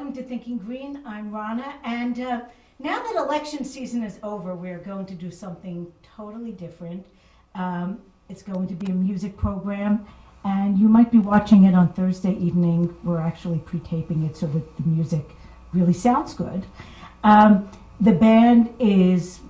welcome to Thinking Green. I'm Rana, and now that election season is over, we're going to do something totally different. It's going to be a music program, and you might be watching it on Thursday evening. We're actually pre-taping it so that the music really sounds good. The band is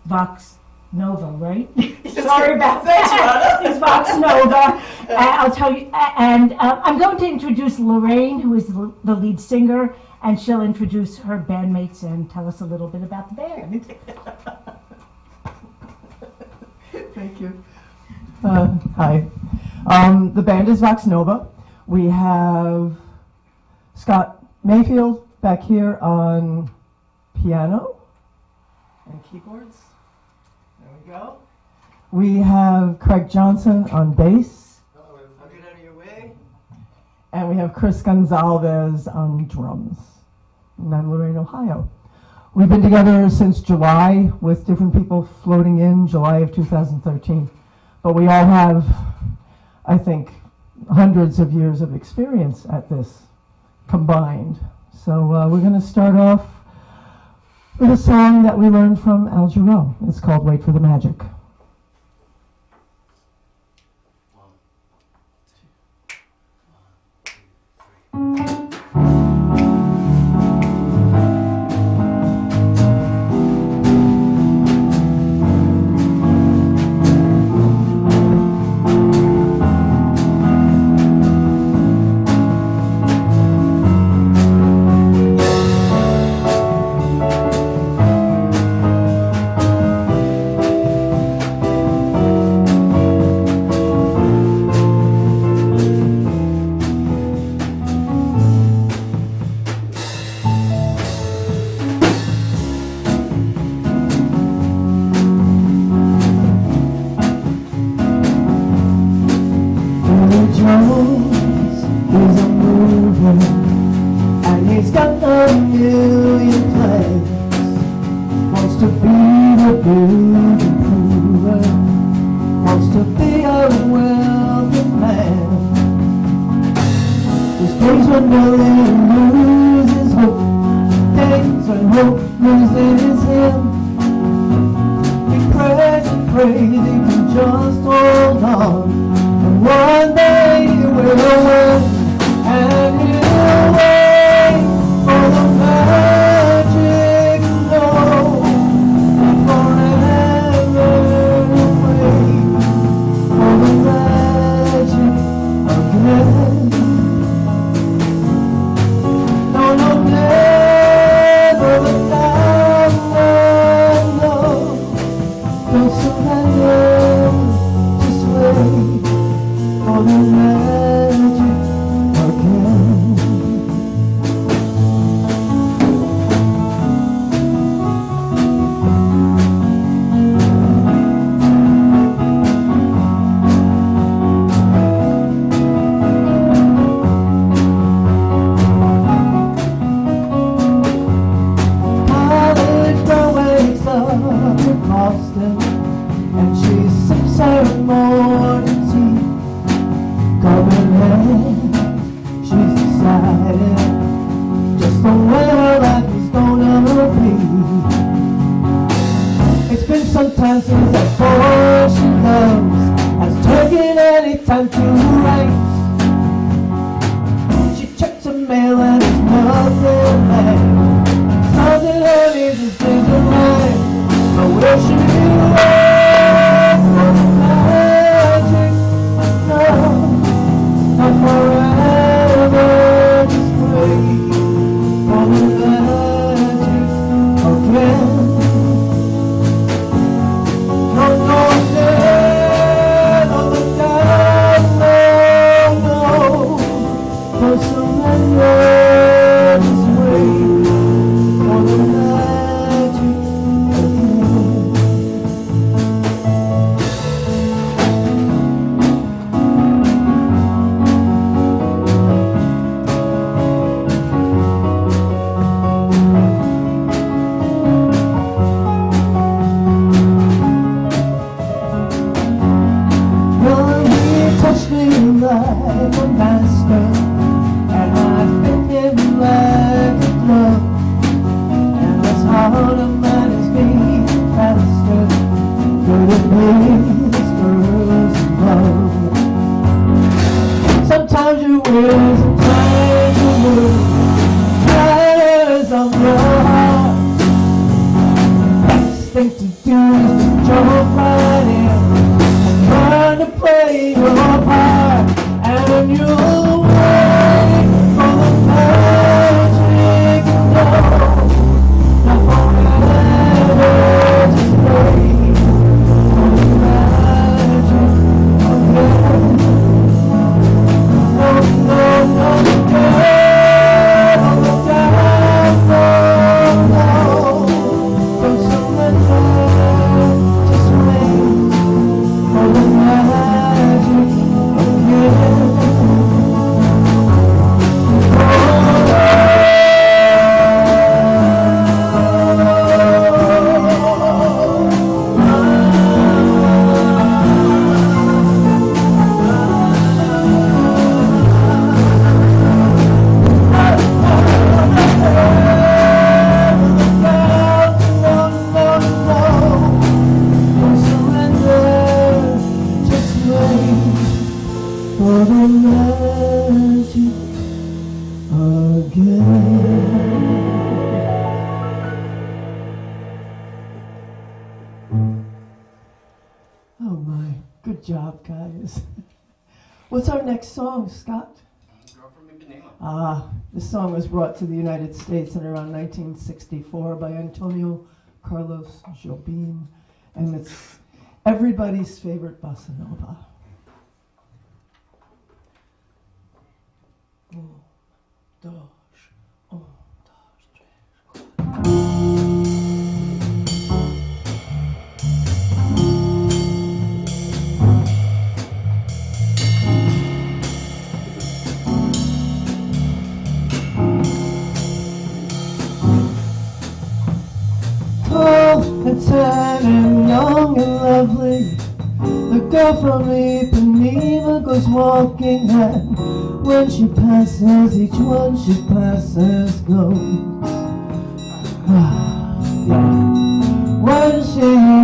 VoxNova, right? Sorry about that. It's VoxNova. I'll tell you, and I'm going to introduce Lorraine, who is the lead singer, and she'll introduce her bandmates and tell us a little bit about the band. Thank you. Hi. The band is VoxNova. We have Scott Mayfield back here on piano and keyboards. There we go. We have Craig Johnson on bass. I'll get out of your way. And we have Chris Gonzalez on drums. And I'm Lorraine, Ohio. We've been together since July with different people floating in July of 2013. But we all have, I think, hundreds of years of experience at this combined. So we're going to start off with a song that we learned from Al Jarreau. It's called Wait for the Magic. Matters of your heart. Best thing to do is to jump right in and learn to play your part, and you'll wait for the magic to know. Not forever, just wait for the magic again. No, no, no, girl, the time, no, no. Don't surrender, just wait for the magic again. For the magic again. Oh my, good job, guys. What's our next song, Scott? Girl from Ipanema. This song was brought to the United States in around 1964 by Antonio Carlos Jobim, and it's everybody's favorite bossa nova. Un, dos, tres, tall and tan and young and lovely, the girl from Ipanema goes walking, and when she passes, each one she passes goes. Yeah. When she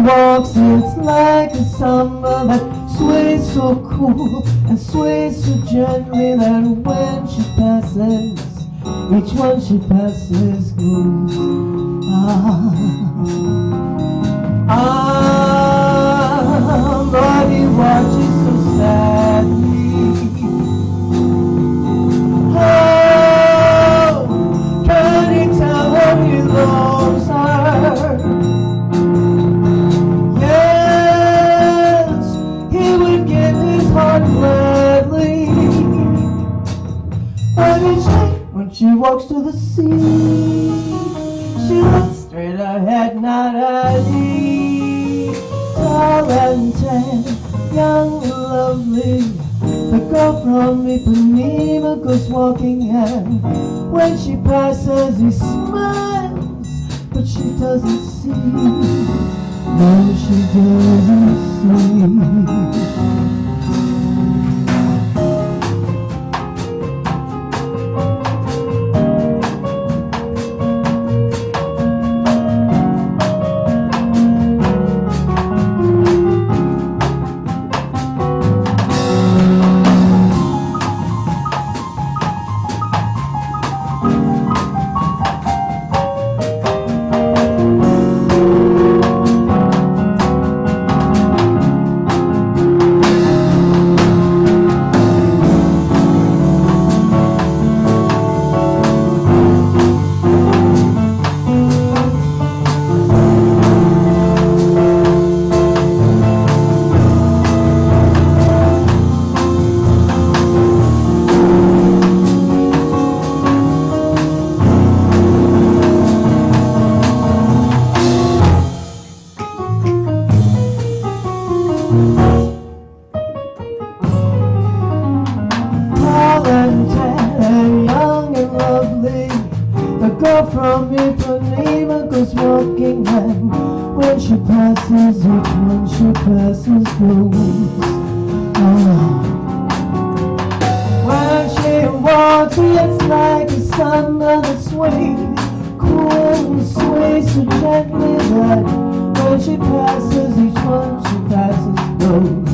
walks, it's like a samba that sways so cool and sways so gently that when she passes, each one she passes goes. But he watches so sadly. Oh, can he tell her he loves her? Yes, he would give his heart gladly. But each night when she walks to the sea, she looks straight ahead, not at me. Tall and tan, young and lovely, the girl from Ipanema goes walking, and when she passes he smiles, but she doesn't see. No, she doesn't see. From Ipanema goes walking, and when she passes, each one she passes goes. When she walks, it's like a samba that sways, cool and sways so gently that when she passes, each one she passes goes.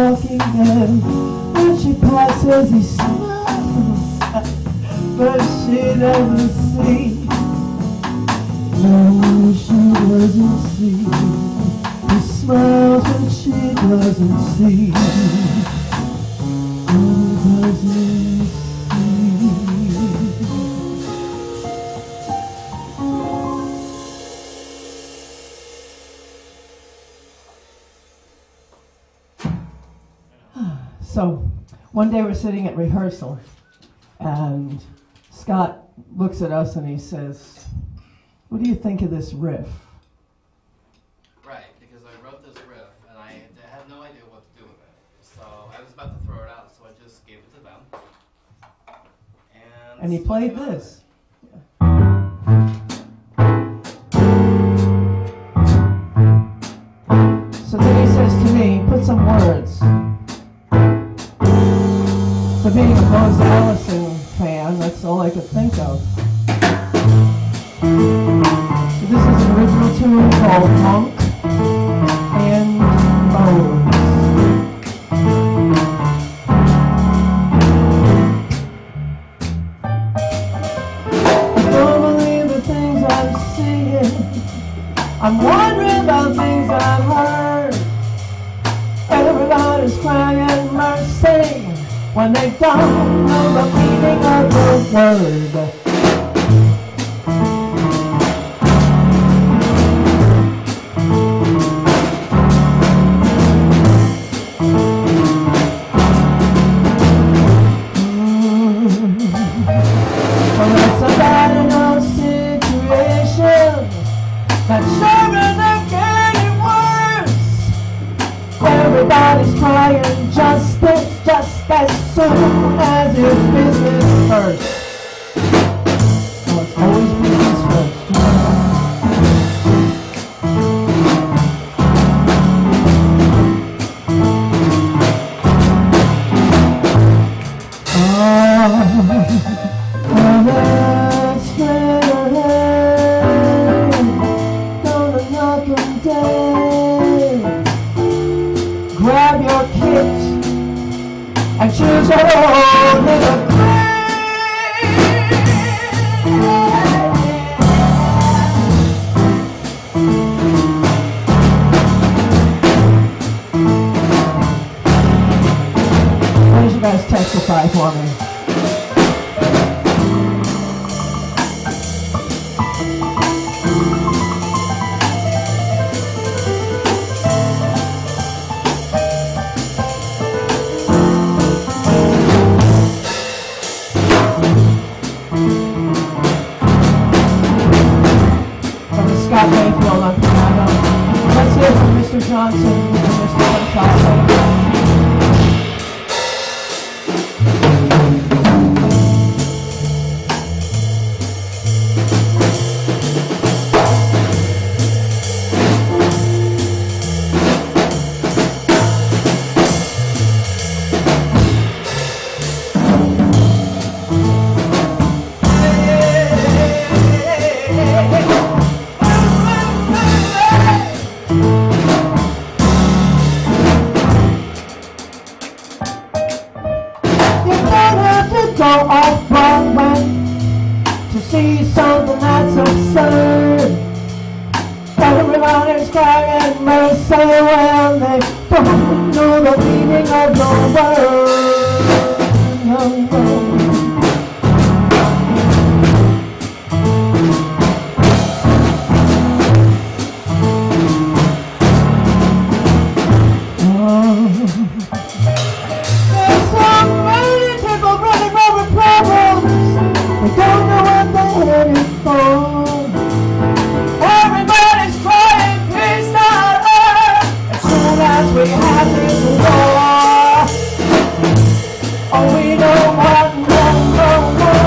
walking in. When she passes, he smiles, but she doesn't see. No, she doesn't see. He smiles, but she doesn't see. He doesn't see. So one day we're sitting at rehearsal, and Scott looks at us and he says, "What do you think of this riff?" Right, because I wrote this riff and I had no idea what to do with it. So I was about to throw it out, so I just gave it to them. And he played this. So then he says to me, "Put some words." So being a Rose Allison fan, that's all I could think of. So this is an original tune called Monk and Bones. I don't believe the things I'm seeing. I'm wondering about things I've heard. Everybody's crying mercy when they don't know the meaning of the word. Well, it's a bad enough situation that's sure enough getting worse. Everybody's crying justice just as soon as it's business first. Oh, it's always business first. Oh, let's straight ahead, gonna knock 'em dead. Grab your kit and choose your own little Why don't you guys testify for me? Scott Mayfield on piano. Let's hear from Mr. Johnson and Mr. Gonzalez. Go off Broadway to see something that's absurd. Everybody's crying mercy when they don't know the meaning of the word. There's so many people running over problems. They don't know what they're headed for. Everybody's crying peace on earth as soon as we have this war. Oh, we don't want no more.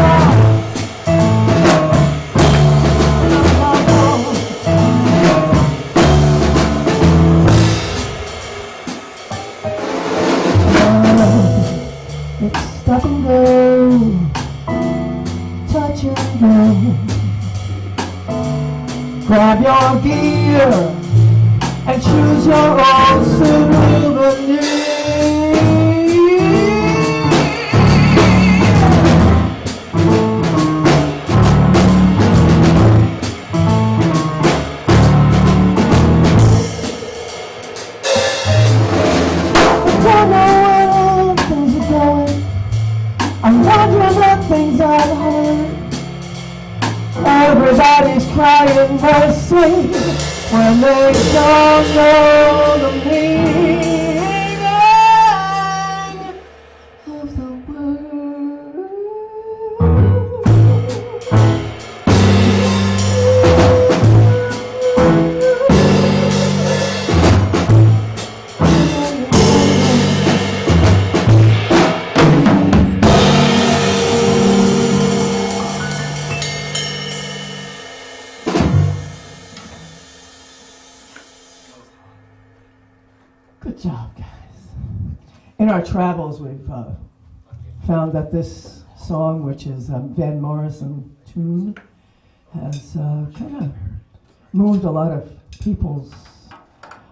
It's stop and go, touch and go. Grab your gear and choose your own souvenir. sing the sing when they don't know the meaning of the word. Good job, guys. In our travels, we've found that this song, which is a Van Morrison tune, has kind of moved a lot of people's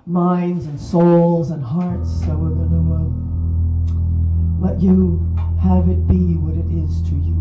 minds and souls and hearts. So we're going to let you have it be what it is to you.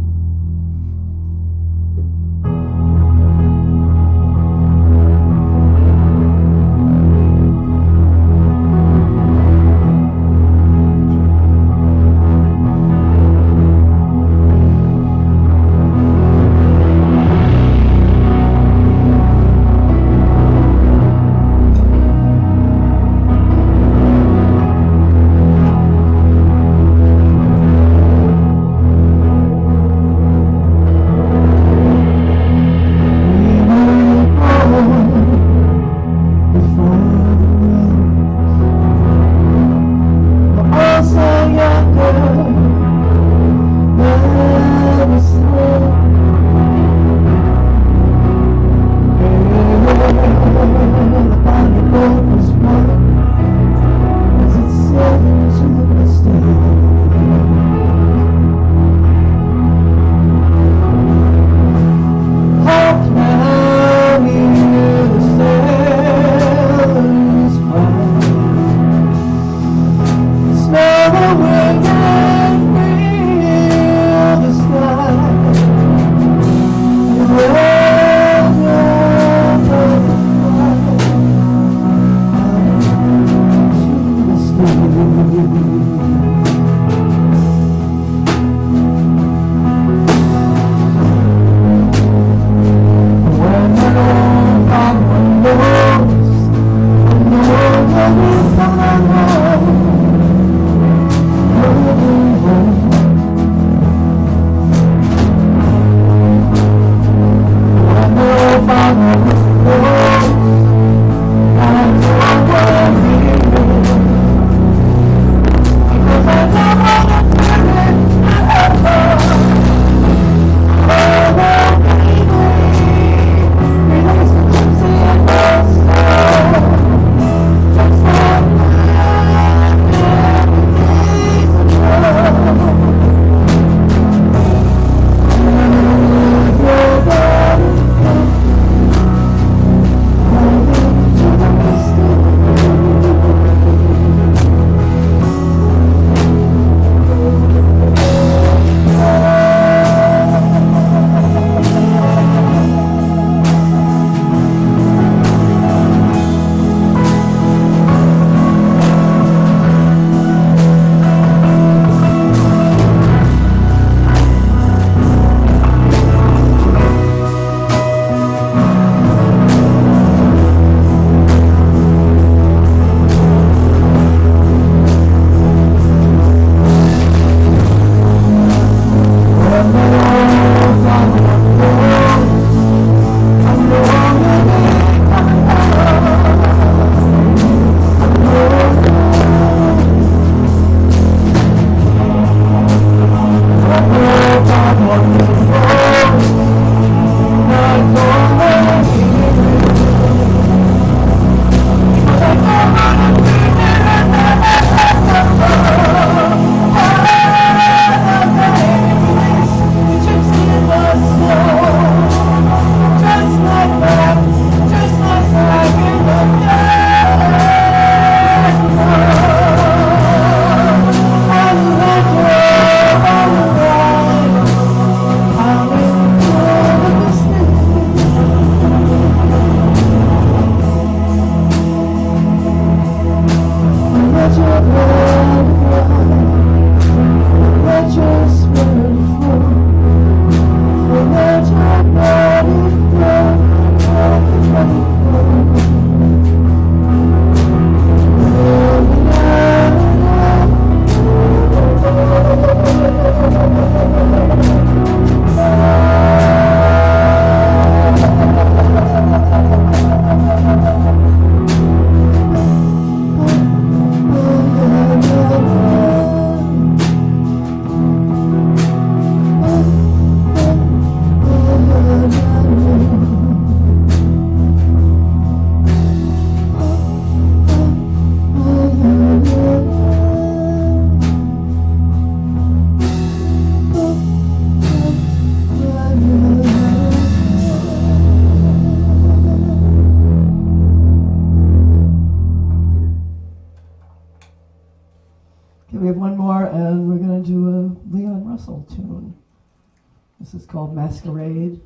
called Masquerade.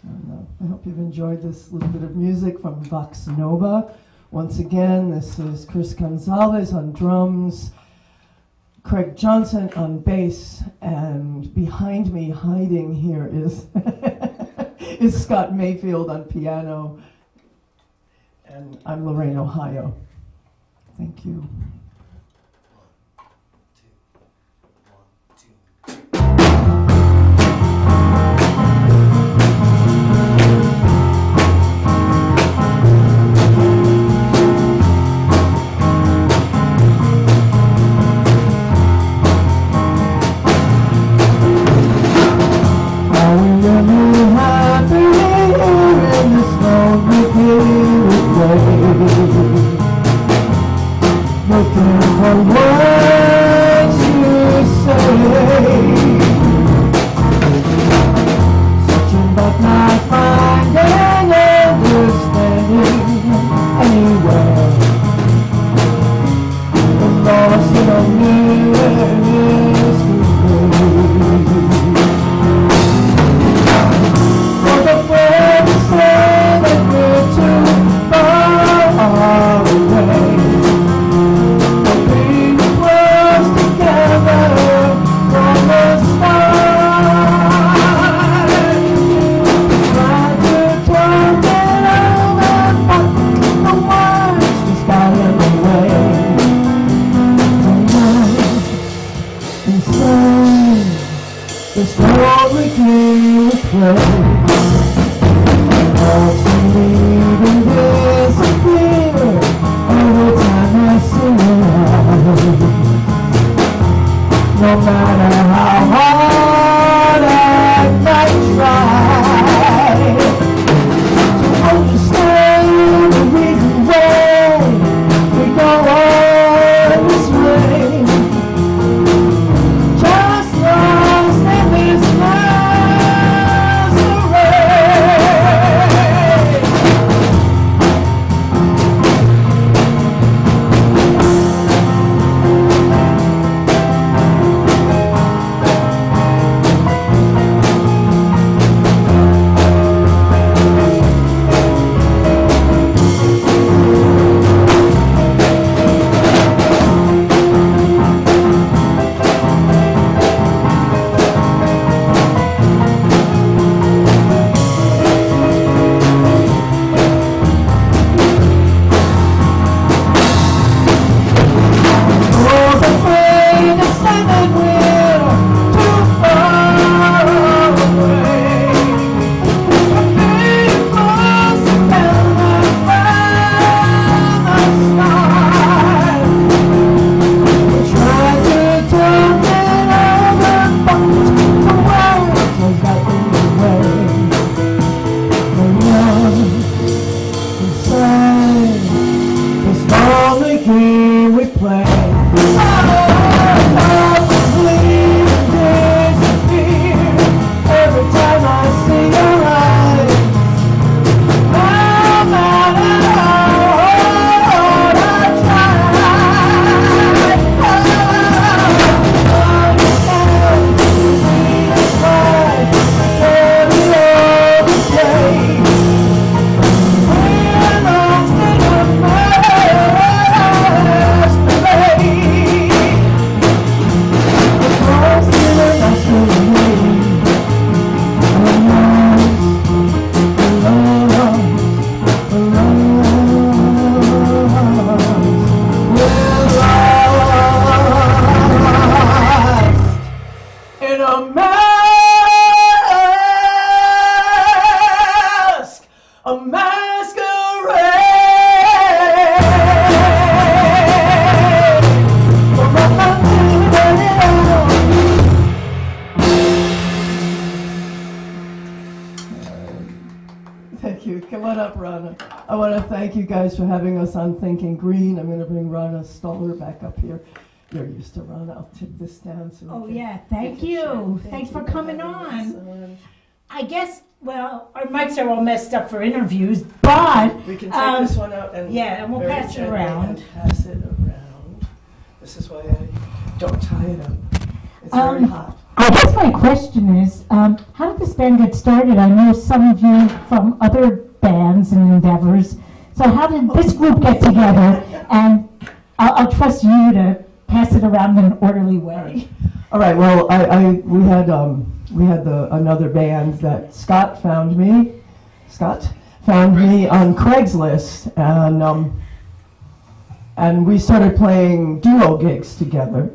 And, I hope you've enjoyed this little bit of music from VoxNova. Once again, this is Chris Gonzalez on drums, Craig Johnson on bass, and behind me, hiding here, is is Scott Mayfield on piano, and I'm Lorraine, Ohio. Thank you. Thank you guys for having us on Thinking Green. I'm going to bring Rana Stoller back up here. You're used to Rana. I'll take this down. So Thank you. Thanks for coming on. I guess, well, our mics are all messed up for interviews, but we can take this one out and and we'll pass it around. Pass it around. This is why I don't tie it up. It's very hot. I guess my question is, how did this band get started? I know some of you from other bands and endeavors. So how did this group get together? And I'll trust you to pass it around in an orderly way. All right. Well, we had another band that Scott found me. Scott found me on Craigslist, and we started playing duo gigs together.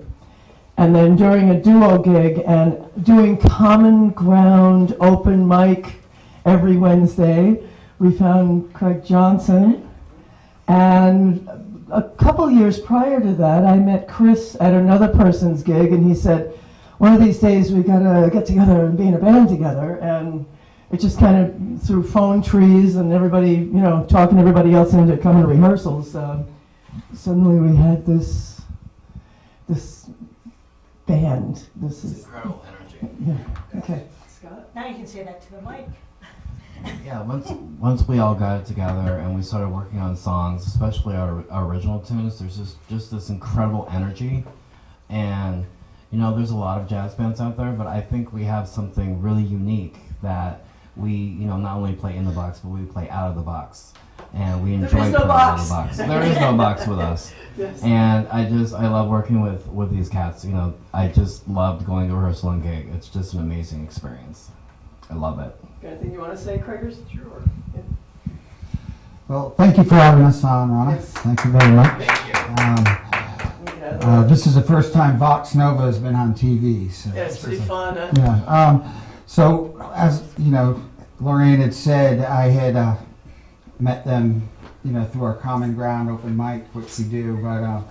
And then during a duo gig and doing Common Ground open mic every Wednesday, we found Craig Johnson. And a couple years prior to that, I met Chris at another person's gig, and he said, one of these days we gotta get together and be in a band together. And it just kind of, through phone trees and everybody, you know, talking everybody else into coming to rehearsals, suddenly we had this band. This is incredible energy. Yeah. Okay. Scott? Now you can say that to the mic. Yeah, once we all got it together and we started working on songs, especially our original tunes, there's just this incredible energy. And, you know, there's a lot of jazz bands out there, but I think we have something really unique that we, you know, not only play in the box, but we play out of the box. And we enjoy playing out of the box. There is no box with us. Yes. And I love working with these cats. You know, I just loved going to rehearsal and gig. It's just an amazing experience. I love it. Anything you want to say, Craigers? Sure. Yeah. Well, thank you for having us on, Rana. Yes. Thank you very much. Thank you. This is the first time VoxNova has been on TV. So Yeah, it's pretty fun. Huh? yeah. So, as you know, Lorraine had said, I had met them, you know, through our Common Ground open mic, which we do. But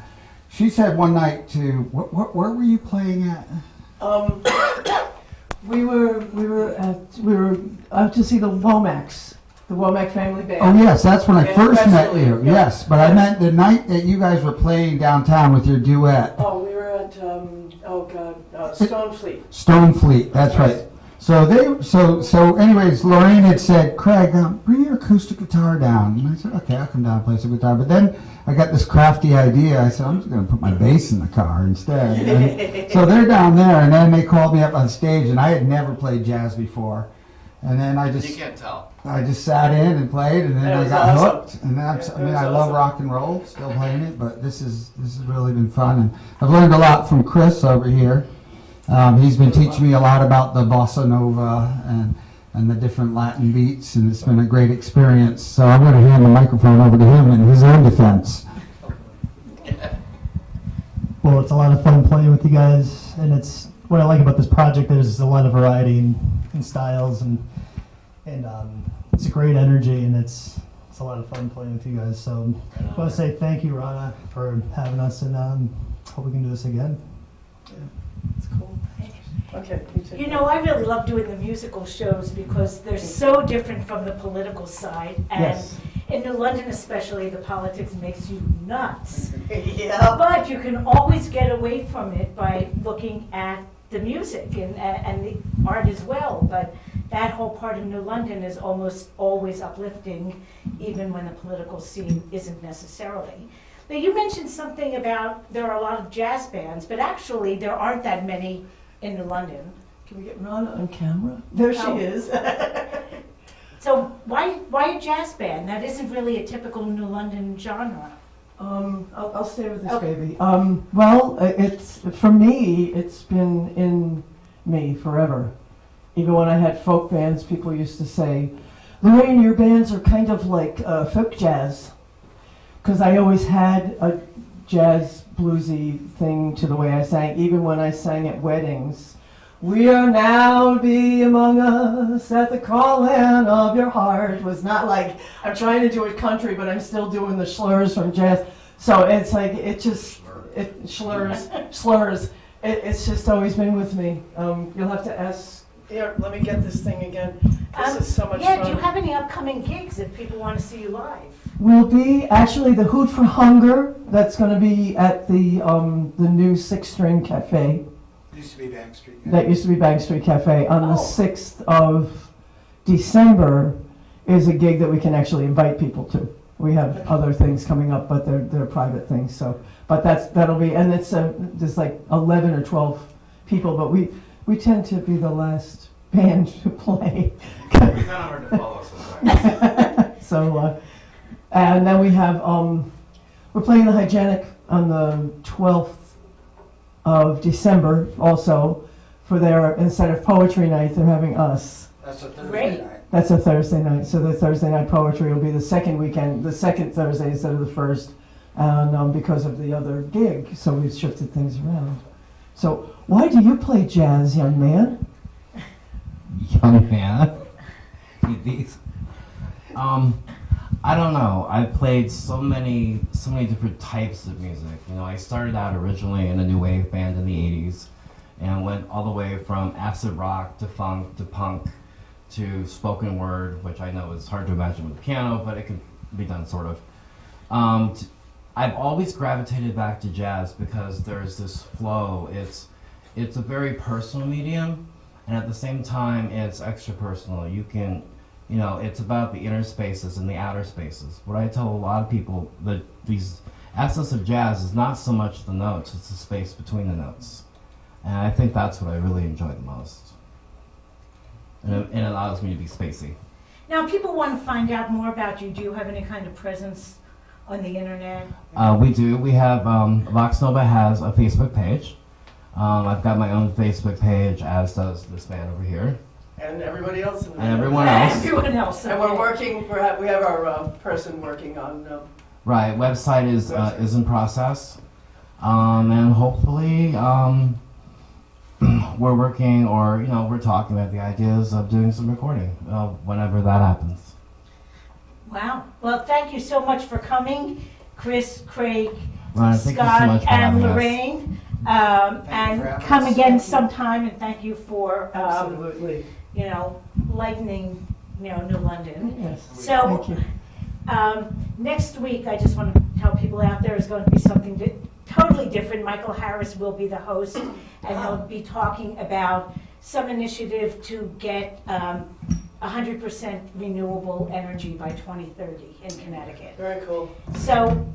she said one night to, where were you playing at? We were out to see the Womack family band. Oh yes, that's when I Yeah, first met especially, you. yeah. Yes, but I meant the night that you guys were playing downtown with your duet. Oh, we were at Stonefleet. Stonefleet, that's right. So anyways, Lorraine had said, Craig, bring your acoustic guitar down. And I said, okay, I'll come down and play some guitar. But then I got this crafty idea. I said, I'm just going to put my bass in the car instead. And so they're down there, and then they called me up on stage, and I had never played jazz before. And then You can't tell. I just sat in and played, and then That I was got awesome. hooked. And then Yeah, I mean, that I was love awesome. rock and roll, still playing it, but this has really been fun. And I've learned a lot from Chris over here. He's been teaching me a lot about the bossa nova and the different Latin beats, and it's been a great experience. So I'm going to hand the microphone over to him in his own defense. Well, it's a lot of fun playing with you guys, and it's what I like about this project. There's a lot of variety in styles, and it's a great energy, and it's a lot of fun playing with you guys. So I want to say thank you, Rana, for having us, and hope we can do this again. It's cool. Okay. You know, I really love doing the musical shows because they're so different from the political side. And Yes. in New London especially, the politics makes you nuts. Yeah. But you can always get away from it by looking at the music and the art as well. But that whole part of New London is almost always uplifting, even when the political scene isn't necessarily. Now, you mentioned something about there are a lot of jazz bands, but actually there aren't that many in New London. Can we get Rana on camera? There she Oh. is. So why a jazz band? That isn't really a typical New London genre. I'll stay with this Okay. baby. Well, it's for me. It's been in me forever. Even when I had folk bands, people used to say, "Lorraine, your bands are kind of like folk jazz," because I always had a jazz bluesy thing to the way I sang. Even when I sang at weddings, "We are now be among us at the calling of your heart," was not like I'm trying to do it country, but I'm still doing the slurs from jazz. So it's like slurs. It's just always been with me. You'll have to ask. Here, let me get this thing again. This is so much Yeah, fun. do you have any upcoming gigs if people want to see you live? Will be actually the Hoot for Hunger. That's going to be at the new 6-string cafe. Used to be Bank Street. That used to be Bank Street Cafe. On the Oh. 6th of December is a gig that we can actually invite people to. We have other things coming up, but they're private things. So, but that'll be, and it's there's like 11 or 12 people. But we tend to be the last band to play. It's kind of hard to follow sometimes. So, and then we have, we're playing the Hygienic on the 12th of December also for their, instead of poetry night, they're having us. That's a Thursday Great. night. That's a Thursday night. So the Thursday night poetry will be the second weekend, the second Thursday instead of the first, and because of the other gig. So we've shifted things around. So why do you play jazz, young man? Young man. These. I don't know. I've played so many different types of music. You know, I started out originally in a new wave band in the 80s and went all the way from acid rock to funk to punk to spoken word, which I know is hard to imagine with a piano, but it can be done sort of. I've always gravitated back to jazz because there's this flow. It's a very personal medium, and at the same time, it's extra personal. You can, you know, it's about the inner spaces and the outer spaces. What I tell a lot of people, that these essence of jazz is not so much the notes, it's the space between the notes. And I think that's what I really enjoy the most. And it allows me to be spacey. Now, people want to find out more about you. Do you have any kind of presence on the internet? We do. We have, VoxNova has a Facebook page. I've got my own Facebook page, as does this band over here. And everybody else in the And everyone else. Everyone else. And we're working, we have our person working on, Right, website is in process. And hopefully, we're working, or, you know, we're talking about the ideas of doing some recording, whenever that happens. Wow. Well, thank you so much for coming, Chris, Craig, Ryan, thank you so Scott, much for and having us. Lorraine. you And for having come us. again sometime, and thank you for, Absolutely. you know, lightening, you know, New London. Yes. So, Thank you. next week, I just want to tell people out there is going to be something totally different. Michael Harris will be the host, and he'll be talking about some initiative to get 100% renewable energy by 2030 in Connecticut. very cool. So,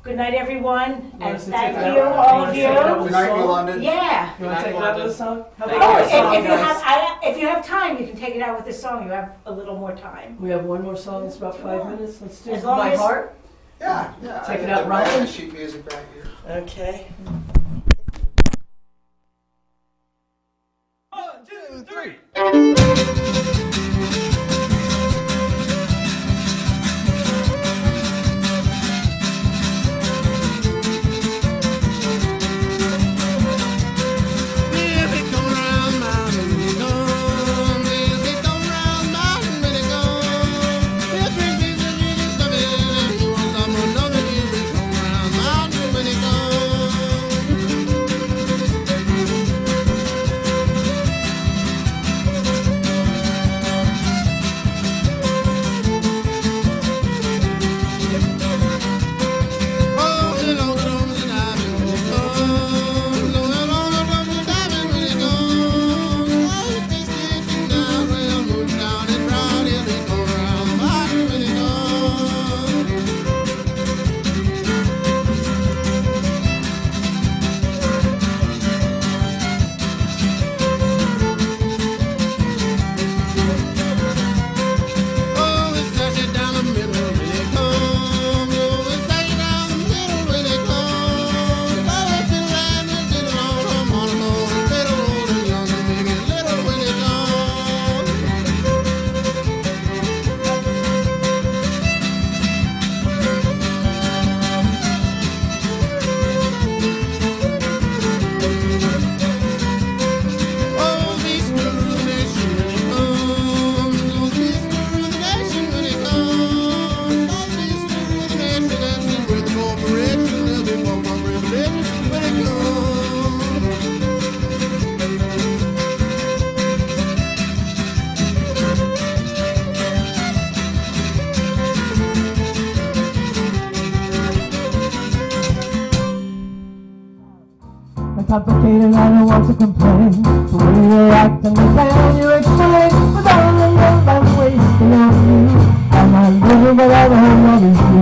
good night, everyone, and Yes, it's thank a- you, all of you. Good night, New London. Yeah. You want to take it out with a song? How Oh, about a song, if you guys? if you have time, you can take it out with this song. You have a little more time. We have one more song. It's about 5 minutes. Let's do As long My as- Heart. Yeah. Take it I out, got Ryan. my sheet music back here. Okay. 1, 2, 3. Complicated, I don't want to complain. The way you act and the plan you explain, but all the love I'm wasting on you, and I'm living without a love is you.